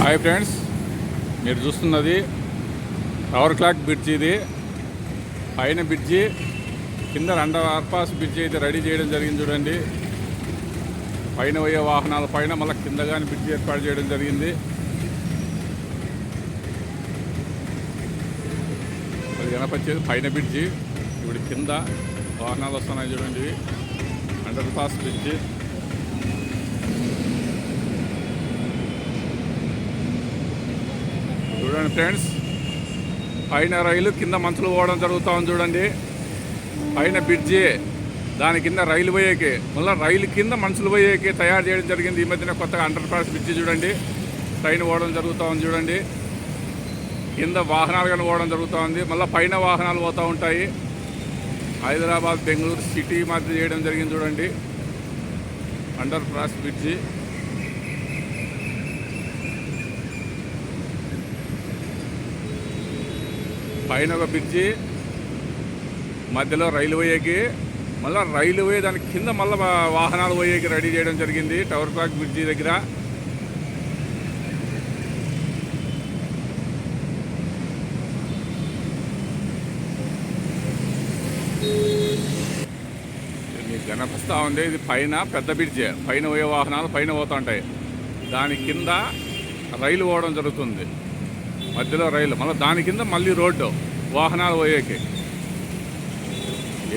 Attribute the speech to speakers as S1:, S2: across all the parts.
S1: Hi friends, మీరు చూస్తున్నది tower clock bridge. ఇది పైన బ్రిడ్జి, కింద అండర్పాస్ బ్రిడ్జి అయితే రెడీ చేయడం జరిగింది. చూడండి, పైన పోయే వాహనాల పైన మళ్ళీ కింద కానీ బ్రిడ్జి ఏర్పాటు చేయడం జరిగింది. అది కనపచ్చేది పైన బ్రిడ్జి. ఇప్పుడు కింద వాహనాలు వస్తున్నాయి చూడండి, అండర్పాస్ బ్రిడ్జి. చూడండి ఫ్రెండ్స్, పైన రైలు కింద మనుషులు పోవడం జరుగుతూ ఉంది. చూడండి, పైన బ్రిడ్జి, దాని కింద రైలు పోయేకి, మళ్ళీ రైలు కింద మనుషులు పోయేకి తయారు చేయడం జరిగింది. ఈ మధ్యన కొత్తగా అండర్పాస్ బ్రిడ్జి చూడండి, ట్రైన్ పోవడం జరుగుతూ ఉంది. చూడండి, కింద వాహనాలు కానీ పోవడం జరుగుతూ ఉంది, మళ్ళీ పైన వాహనాలు పోతూ ఉంటాయి. హైదరాబాద్ బెంగళూరు సిటీ మధ్య చేయడం జరిగింది. చూడండి, అండర్పాస్ బ్రిడ్జి. పైన ఒక బ్రిడ్జి, మధ్యలో రైలు పోయేకి, మళ్ళీ రైలు పోయే దాని కింద మళ్ళీ వాహనాలు పోయేకి రెడీ చేయడం జరిగింది టవర్ క్లాక్ బ్రిడ్జి దగ్గర. మీకు కనిపిస్తూ ఉంది, ఇది పైన పెద్ద బ్రిడ్జి, పైన పోయే వాహనాలు పైన పోతూ ఉంటాయి. దాని కింద రైలు పోవడం జరుగుతుంది, మధ్యలో రైలు, మళ్ళీ దాని కింద మళ్ళీ రోడ్డు వాహనాలు పోయేకి.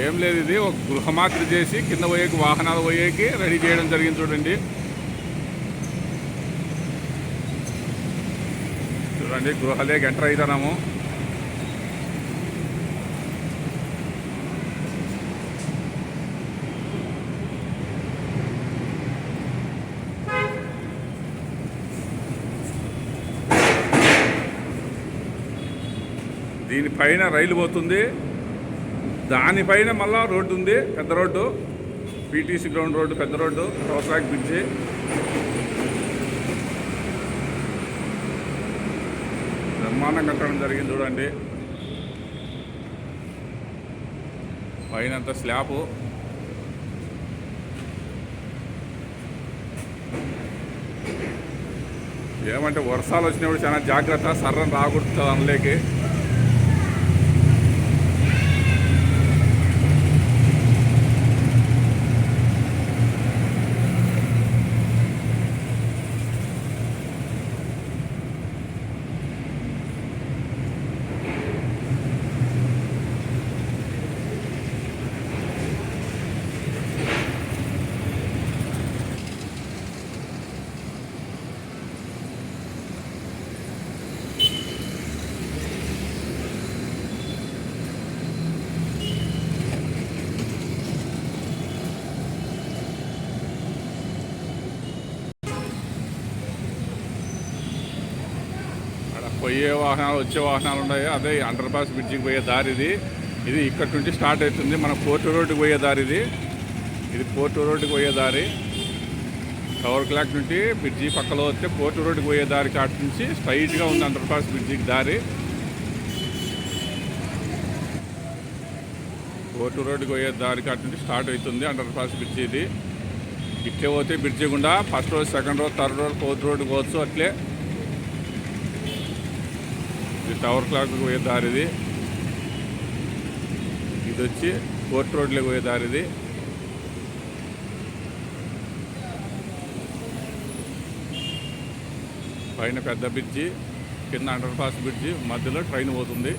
S1: ఏం లేదు, ఇది ఒక గృహమాత్ర చేసి కింద పోయేకి వాహనాలు పోయేకి రెడీ చేయడం జరిగింది. చూడండి, చూడండి గృహలేకి ఎంటర్ అవుతున్నాము. దీనిపైన రైలు పోతుంది, దానిపైన మళ్ళా రోడ్డు ఉంది, పెద్ద రోడ్డు, పీటీసీ గ్రౌండ్ రోడ్డు, పెద్ద రోడ్డు, టవర్ క్లాక్ బ్రిడ్జి. బ్రహ్మాండం కట్టడం జరిగింది. చూడండి, పైన అంతా స్లాబు. ఏమంటే వర్షాలు వచ్చినప్పుడు చాలా జాగ్రత్త, సర్రని రాకూడదు అందులోకి. పోయే వాహనాలు వచ్చే వాహనాలు ఉన్నాయి, అదే అండర్పాస్ బ్రిడ్జికి పోయే దారి. ఇది ఇక్కడ నుంచి స్టార్ట్ అవుతుంది, మన పోర్టు రోడ్డుకి పోయే దారి. ఇది పోర్టు రోడ్డుకి పోయే దారి. టవర్ క్లాక్ నుండి బ్రిడ్జి పక్కలో వస్తే పోర్టు రోడ్డుకి పోయే దారి కాటి నుంచి స్ట్రైట్గా ఉంది అండర్పాస్ బ్రిడ్జికి దారి. పోర్టు రోడ్డుకి పోయే దారి కాటి నుంచి స్టార్ట్ అవుతుంది అండర్పాస్ బ్రిడ్జి. ఇది ఇట్లే పోతే బ్రిడ్జి గుండా first road, second road, third road, fourth రోడ్డుకి పోవచ్చు. అట్లే ఇది టవర్ క్లాక్కి పోయే దారి. ఇది వచ్చి కోర్ట్ రోడ్లోకి పోయే దారి. పైన పెద్ద బ్రిడ్జి, కింద అండర్పాస్ బ్రిడ్జి, మధ్యలో ట్రైన్ పోతుంది.